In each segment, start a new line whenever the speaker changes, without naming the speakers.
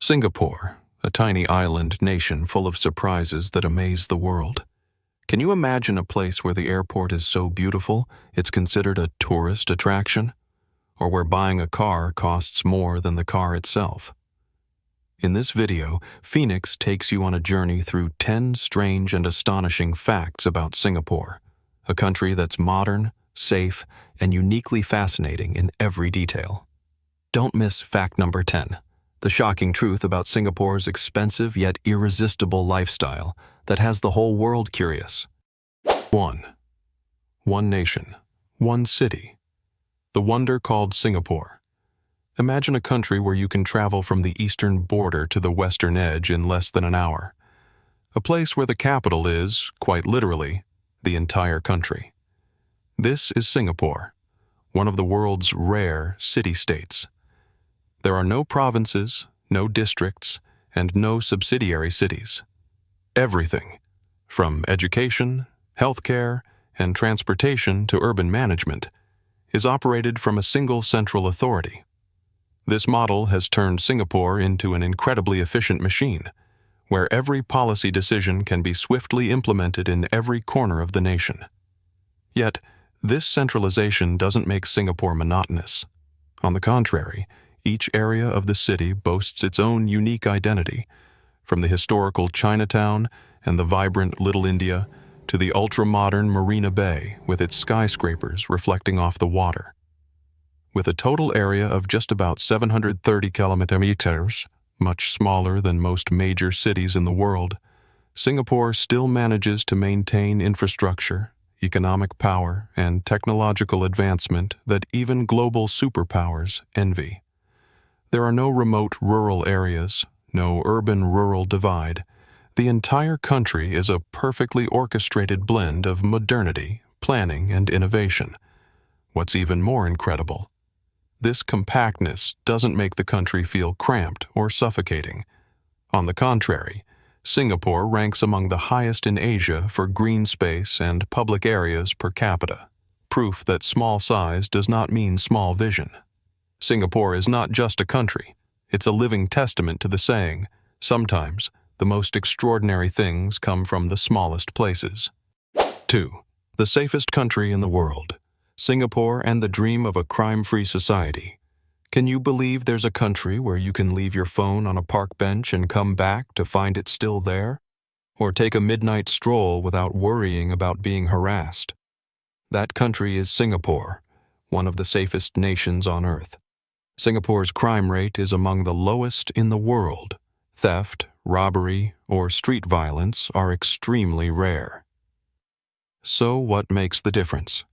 Singapore, a tiny island nation full of surprises that amaze the world. Can you imagine a place where the airport is so beautiful it's considered a tourist attraction? Or where buying a car costs more than the car itself? In this video, Phoenix takes you on a journey through 10 strange and astonishing facts about Singapore, a country that's modern, safe, and uniquely fascinating in every detail. Don't miss fact number 10, the shocking truth about Singapore's expensive yet irresistible lifestyle that has the whole world curious. 1. One nation, one city. The wonder called Singapore. Imagine a country where you can travel from the eastern border to the western edge in less than an hour. A place where the capital is, quite literally, the entire country. This is Singapore, one of the world's rare city-states. There are no provinces, no districts, and no subsidiary cities. Everything, from education, healthcare, and transportation to urban management, is operated from a single central authority. This model has turned Singapore into an incredibly efficient machine, where every policy decision can be swiftly implemented in every corner of the nation. Yet, this centralization doesn't make Singapore monotonous. On the contrary, each area of the city boasts its own unique identity, from the historical Chinatown and the vibrant Little India to the ultra-modern Marina Bay with its skyscrapers reflecting off the water. With a total area of just about 730 kilometers, much smaller than most major cities in the world, Singapore still manages to maintain infrastructure, economic power, and technological advancement that even global superpowers envy. There are no remote rural areas, no urban-rural divide. The entire country is a perfectly orchestrated blend of modernity, planning, and innovation. What's even more incredible, this compactness doesn't make the country feel cramped or suffocating. On the contrary, Singapore ranks among the highest in Asia for green space and public areas per capita, proof that small size does not mean small vision. Singapore is not just a country, it's a living testament to the saying, sometimes the most extraordinary things come from the smallest places. 2. The safest country in the world. Singapore and the dream of a crime-free society. Can you believe there's a country where you can leave your phone on a park bench and come back to find it still there? Or take a midnight stroll without worrying about being harassed? That country is Singapore, one of the safest nations on earth. Singapore's crime rate is among the lowest in the world. Theft, robbery, or street violence are extremely rare. So what makes the difference?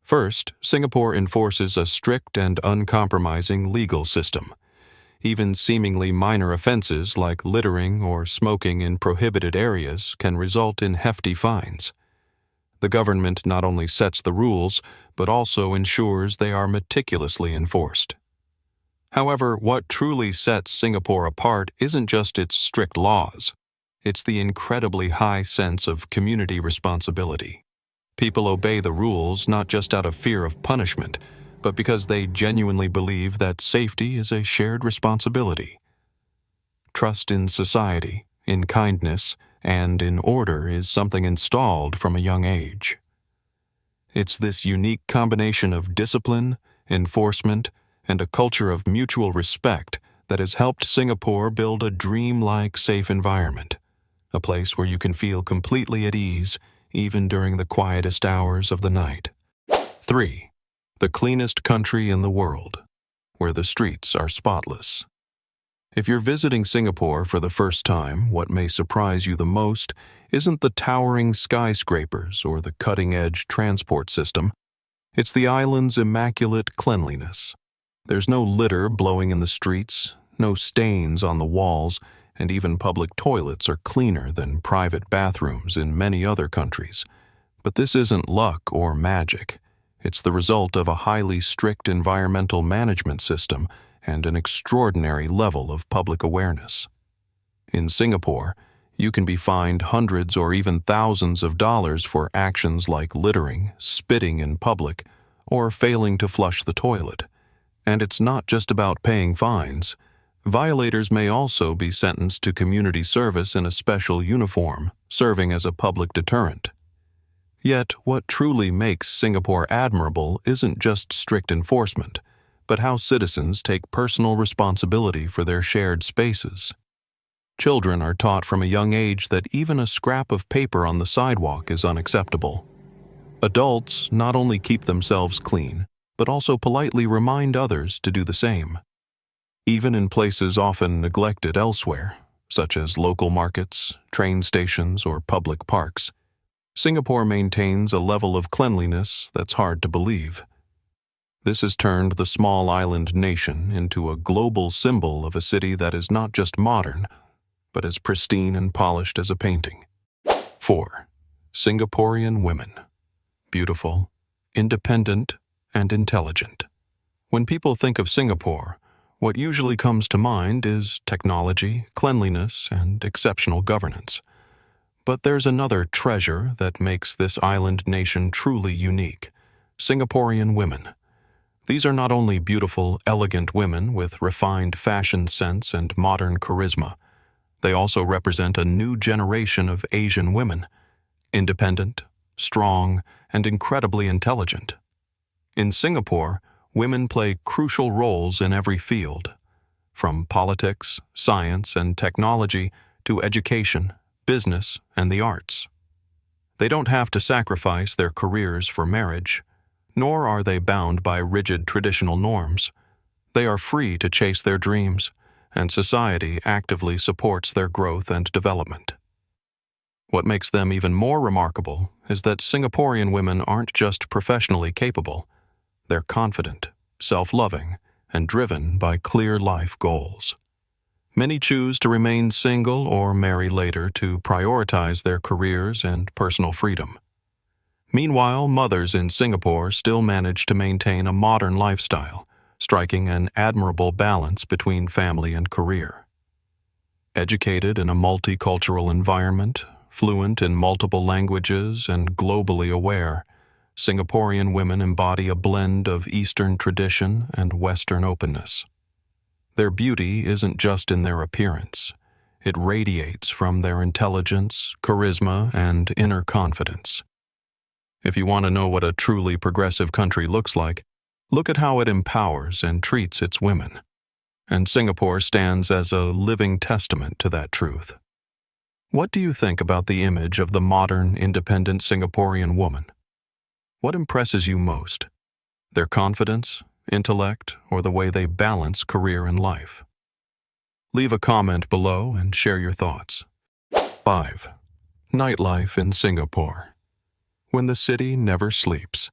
First, Singapore enforces a strict and uncompromising legal system. Even seemingly minor offenses like littering or smoking in prohibited areas can result in hefty fines. The government not only sets the rules, but also ensures they are meticulously enforced. However, what truly sets Singapore apart isn't just its strict laws. It's the incredibly high sense of community responsibility. People obey the rules not just out of fear of punishment, but because they genuinely believe that safety is a shared responsibility. Trust in society, in kindness, and in order is something installed from a young age. It's this unique combination of discipline, enforcement, and a culture of mutual respect that has helped Singapore build a dream-like safe environment, a place where you can feel completely at ease even during the quietest hours of the night. 3. The cleanest country in the world, where the streets are spotless. If you're visiting Singapore for the first time, what may surprise you the most isn't the towering skyscrapers or the cutting-edge transport system. It's the island's immaculate cleanliness. There's no litter blowing in the streets, no stains on the walls, and even public toilets are cleaner than private bathrooms in many other countries. But this isn't luck or magic. It's the result of a highly strict environmental management system and an extraordinary level of public awareness. In Singapore, you can be fined hundreds or even thousands of dollars for actions like littering, spitting in public, or failing to flush the toilet. And it's not just about paying fines. Violators may also be sentenced to community service in a special uniform, serving as a public deterrent. Yet, what truly makes Singapore admirable isn't just strict enforcement, but how citizens take personal responsibility for their shared spaces. Children are taught from a young age that even a scrap of paper on the sidewalk is unacceptable. Adults not only keep themselves clean, but also politely remind others to do the same. Even in places often neglected elsewhere, such as local markets, train stations, or public parks, Singapore maintains a level of cleanliness that's hard to believe. This has turned the small island nation into a global symbol of a city that is not just modern, but as pristine and polished as a painting. 4. Singaporean women. Beautiful, independent, and intelligent. When people think of Singapore, what usually comes to mind is technology, cleanliness, and exceptional governance. But there's another treasure that makes this island nation truly unique: Singaporean women. These are not only beautiful, elegant women with refined fashion sense and modern charisma. They also represent a new generation of Asian women, independent, strong, and incredibly intelligent. In Singapore, women play crucial roles in every field, from politics, science, and technology to education, business, and the arts. They don't have to sacrifice their careers for marriage, nor are they bound by rigid traditional norms. They are free to chase their dreams, and society actively supports their growth and development. What makes them even more remarkable is that Singaporean women aren't just professionally capable. They're confident, self-loving, and driven by clear life goals. Many choose to remain single or marry later to prioritize their careers and personal freedom. Meanwhile, mothers in Singapore still manage to maintain a modern lifestyle, striking an admirable balance between family and career. Educated in a multicultural environment, fluent in multiple languages, and globally aware, Singaporean women embody a blend of Eastern tradition and Western openness. Their beauty isn't just in their appearance. It radiates from their intelligence, charisma, and inner confidence. If you want to know what a truly progressive country looks like, look at how it empowers and treats its women. And Singapore stands as a living testament to that truth. What do you think about the image of the modern, independent Singaporean woman? What impresses you most? Their confidence, intellect, or the way they balance career and life? Leave a comment below and share your thoughts. 5. Nightlife in Singapore. When the city never sleeps.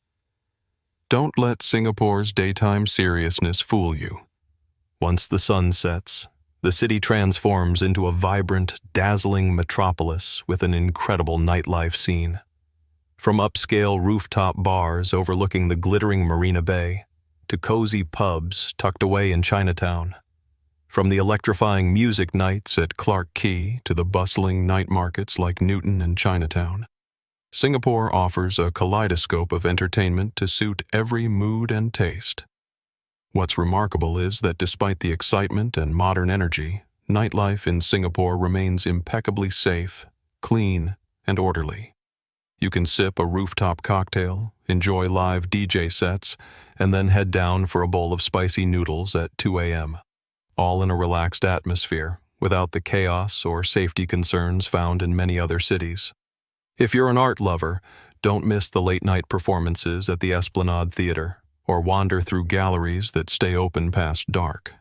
Don't let Singapore's daytime seriousness fool you. Once the sun sets, the city transforms into a vibrant, dazzling metropolis with an incredible nightlife scene. From upscale rooftop bars overlooking the glittering Marina Bay, to cozy pubs tucked away in Chinatown. From the electrifying music nights at Clarke Quay to the bustling night markets like Newton and Chinatown, Singapore offers a kaleidoscope of entertainment to suit every mood and taste. What's remarkable is that despite the excitement and modern energy, nightlife in Singapore remains impeccably safe, clean, and orderly. You can sip a rooftop cocktail, enjoy live DJ sets, and then head down for a bowl of spicy noodles at 2 a.m., all in a relaxed atmosphere, without the chaos or safety concerns found in many other cities. If you're an art lover, don't miss the late-night performances at the Esplanade Theatre, or wander through galleries that stay open past dark.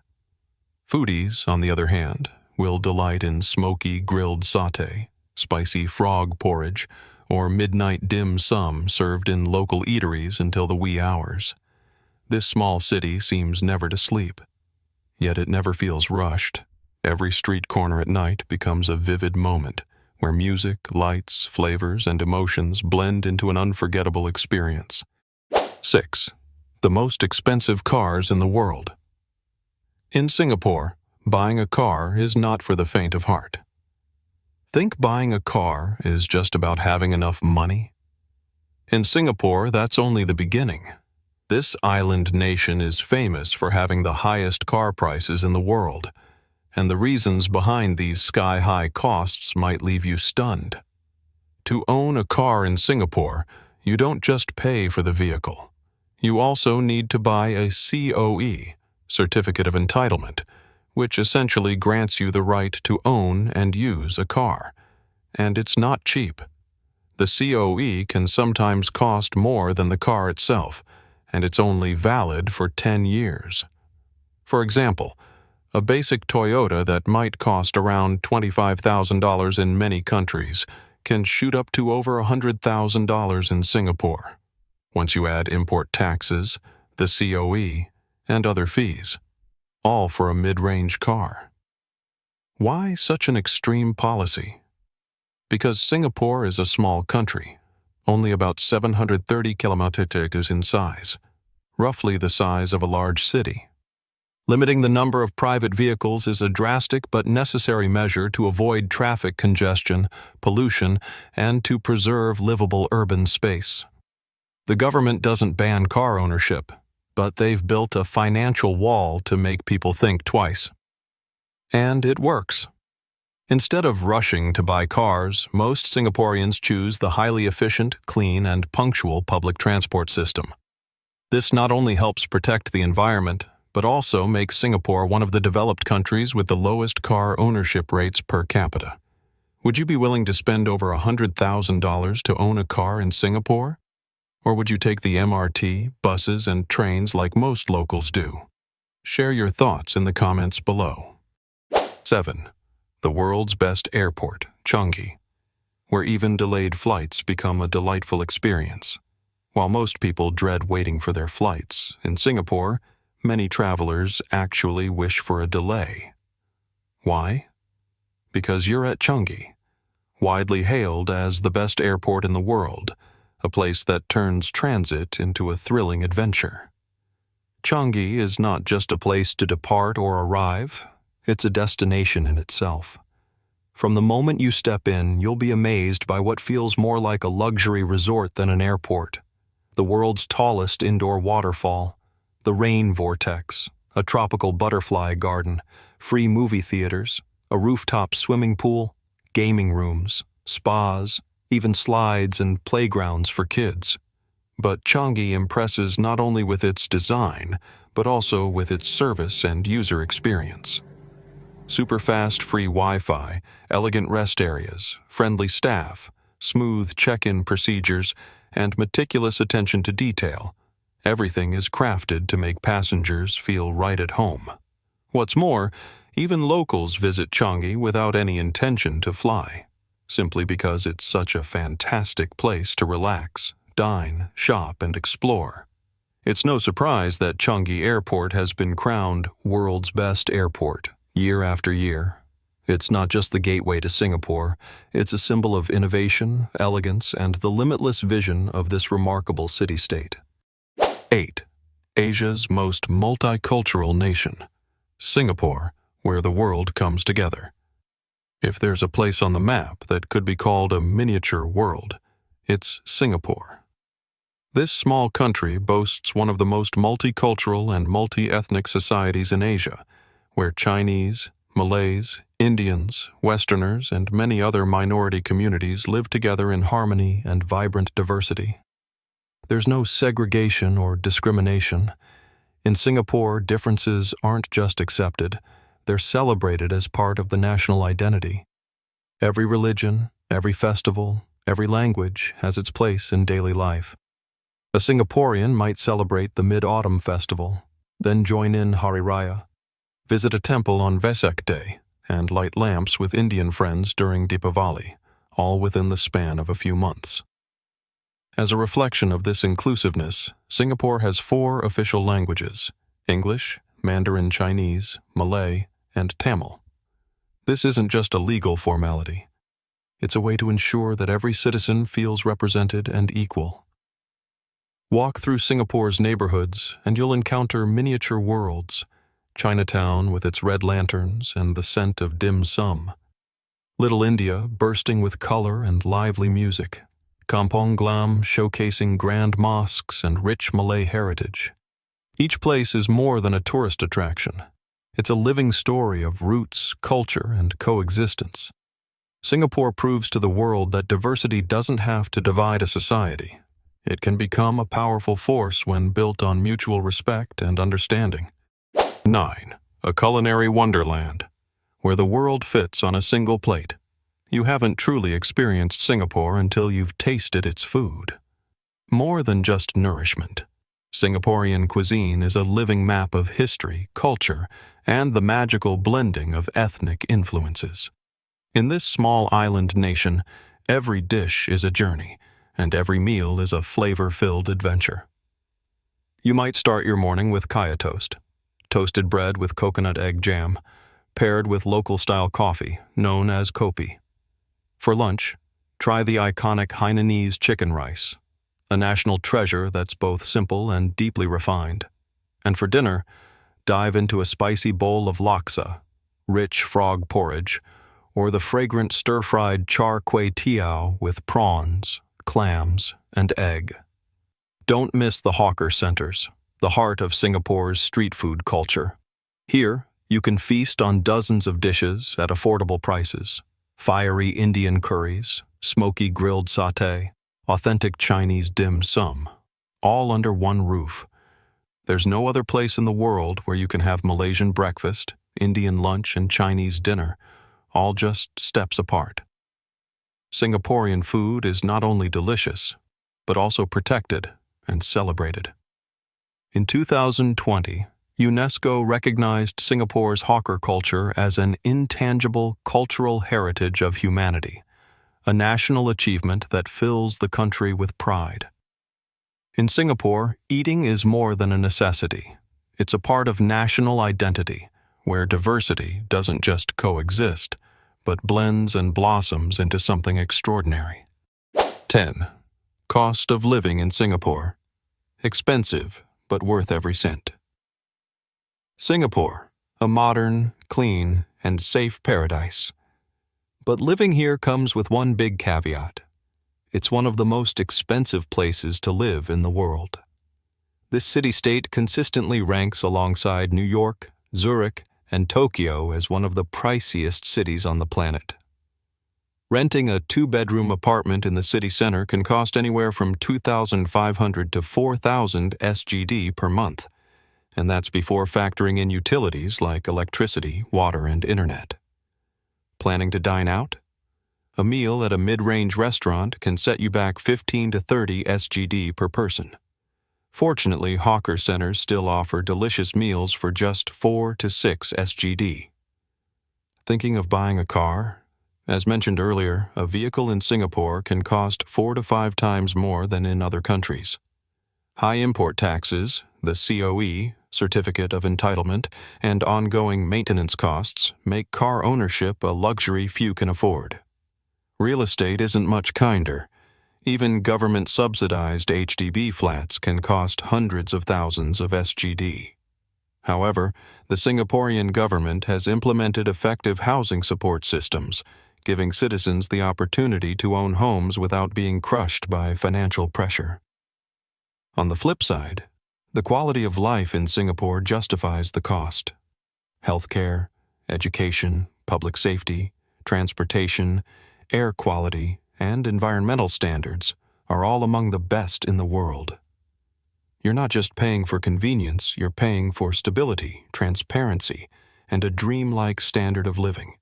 Foodies, on the other hand, will delight in smoky grilled sauté, spicy frog porridge, or midnight dim sum served in local eateries until the wee hours. This small city seems never to sleep, yet it never feels rushed. Every street corner at night becomes a vivid moment where music, lights, flavors, and emotions blend into an unforgettable experience. 6. The most expensive cars in the world. In Singapore, buying a car is not for the faint of heart. Think buying a car is just about having enough money? In Singapore, that's only the beginning. This island nation is famous for having the highest car prices in the world, and the reasons behind these sky-high costs might leave you stunned. To own a car in Singapore, you don't just pay for the vehicle. You also need to buy a COE, Certificate of Entitlement, which essentially grants you the right to own and use a car. And it's not cheap. The COE can sometimes cost more than the car itself, and it's only valid for 10 years. For example, a basic Toyota that might cost around $25,000 in many countries can shoot up to over $100,000 in Singapore, once you add import taxes, the COE, and other fees, all for a mid-range car. Why such an extreme policy? Because Singapore is a small country, only about 730 kilometers in size, roughly the size of a large city. Limiting the number of private vehicles is a drastic but necessary measure to avoid traffic congestion, pollution, and to preserve livable urban space. The government doesn't ban car ownership, but they've built a financial wall to make people think twice. And it works. Instead of rushing to buy cars, most Singaporeans choose the highly efficient, clean, and punctual public transport system. This not only helps protect the environment, but also makes Singapore one of the developed countries with the lowest car ownership rates per capita. Would you be willing to spend over $100,000 to own a car in Singapore? Or would you take the MRT, buses, and trains like most locals do? Share your thoughts in the comments below. 7. The world's best airport, Changi, where even delayed flights become a delightful experience. While most people dread waiting for their flights, in Singapore, many travelers actually wish for a delay. Why? Because you're at Changi, widely hailed as the best airport in the world, a place that turns transit into a thrilling adventure. Changi is not just a place to depart or arrive, it's a destination in itself. From the moment you step in, you'll be amazed by what feels more like a luxury resort than an airport. The world's tallest indoor waterfall, the rain vortex, a tropical butterfly garden, free movie theaters, a rooftop swimming pool, gaming rooms, spas, even slides and playgrounds for kids. But Changi impresses not only with its design, but also with its service and user experience. Super-fast free Wi-Fi, elegant rest areas, friendly staff, smooth check-in procedures, and meticulous attention to detail. Everything is crafted to make passengers feel right at home. What's more, even locals visit Changi without any intention to fly, simply because it's such a fantastic place to relax, dine, shop, and explore. It's no surprise that Changi Airport has been crowned world's best airport year after year. It's not just the gateway to Singapore, it's a symbol of innovation, elegance, and the limitless vision of this remarkable city-state. 8. Asia's most multicultural nation, Singapore, where the world comes together. If there's a place on the map that could be called a miniature world, it's Singapore. This small country boasts one of the most multicultural and multi-ethnic societies in Asia, where Chinese, Malays, Indians, Westerners, and many other minority communities live together in harmony and vibrant diversity. There's no segregation or discrimination. In Singapore, differences aren't just accepted, they're celebrated as part of the national identity. Every religion, every festival, every language has its place in daily life. A Singaporean might celebrate the Mid-Autumn Festival, then join in Hari Raya, visit a temple on Vesak Day, and light lamps with Indian friends during Deepavali, all within the span of a few months. As a reflection of this inclusiveness, Singapore has 4 official languages: English, Mandarin Chinese, Malay, and Tamil. This isn't just a legal formality. It's a way to ensure that every citizen feels represented and equal. Walk through Singapore's neighborhoods and you'll encounter miniature worlds: Chinatown with its red lanterns and the scent of dim sum, Little India bursting with color and lively music, Kampong Glam showcasing grand mosques and rich Malay heritage. Each place is more than a tourist attraction. It's a living story of roots, culture, and coexistence. Singapore proves to the world that diversity doesn't have to divide a society. It can become a powerful force when built on mutual respect and understanding. 9. A culinary wonderland, where the world fits on a single plate. You haven't truly experienced Singapore until you've tasted its food. More than just nourishment, Singaporean cuisine is a living map of history, culture, and the magical blending of ethnic influences. In this small island nation, every dish is a journey, and every meal is a flavor-filled adventure. You might start your morning with kaya toast, toasted bread with coconut egg jam, paired with local-style coffee, known as kopi. For lunch, try the iconic Hainanese chicken rice, a national treasure that's both simple and deeply refined. And for dinner, dive into a spicy bowl of laksa, rich frog porridge, or the fragrant stir-fried char kway teow with prawns, clams, and egg. Don't miss the hawker centers, the heart of Singapore's street food culture. Here, you can feast on dozens of dishes at affordable prices: fiery Indian curries, smoky grilled satay, authentic Chinese dim sum, all under one roof. There's no other place in the world where you can have Malaysian breakfast, Indian lunch, and Chinese dinner, all just steps apart. Singaporean food is not only delicious, but also protected and celebrated. In 2020, UNESCO recognized Singapore's hawker culture as an intangible cultural heritage of humanity, a national achievement that fills the country with pride. In Singapore, eating is more than a necessity. It's a part of national identity, where diversity doesn't just coexist, but blends and blossoms into something extraordinary. 10. Cost of living in Singapore. Expensive, but worth every cent. Singapore, a modern, clean, and safe paradise. But living here comes with one big caveat. It's one of the most expensive places to live in the world. This city-state consistently ranks alongside New York, Zurich, and Tokyo as one of the priciest cities on the planet. Renting a 2-bedroom apartment in the city center can cost anywhere from 2,500 to 4,000 SGD per month, and that's before factoring in utilities like electricity, water, and internet. Planning to dine out? A meal at a mid-range restaurant can set you back 15 to 30 SGD per person. Fortunately, hawker centers still offer delicious meals for just 4 to 6 SGD. Thinking of buying a car? As mentioned earlier, a vehicle in Singapore can cost 4 to 5 times more than in other countries. High import taxes, the COE, Certificate of Entitlement, and ongoing maintenance costs make car ownership a luxury few can afford. Real estate isn't much kinder. Even government-subsidized HDB flats can cost hundreds of thousands of SGD. However, the Singaporean government has implemented effective housing support systems, giving citizens the opportunity to own homes without being crushed by financial pressure. On the flip side, the quality of life in Singapore justifies the cost. Healthcare, education, public safety, transportation, air quality, and environmental standards are all among the best in the world. You're not just paying for convenience, you're paying for stability, transparency, and a dreamlike standard of living.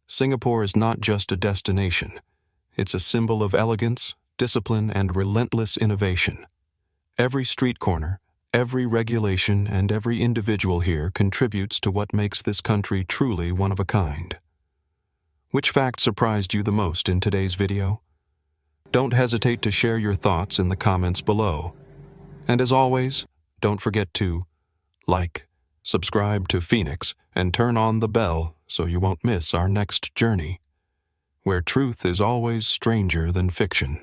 Singapore is not just a destination. It's a symbol of elegance, discipline, and relentless innovation. Every street corner, every regulation, and every individual here contributes to what makes this country truly one of a kind. Which fact surprised you the most in today's video? Don't hesitate to share your thoughts in the comments below. And as always, don't forget to like, subscribe to Phoenix, and turn on the bell so you won't miss our next journey, where truth is always stranger than fiction.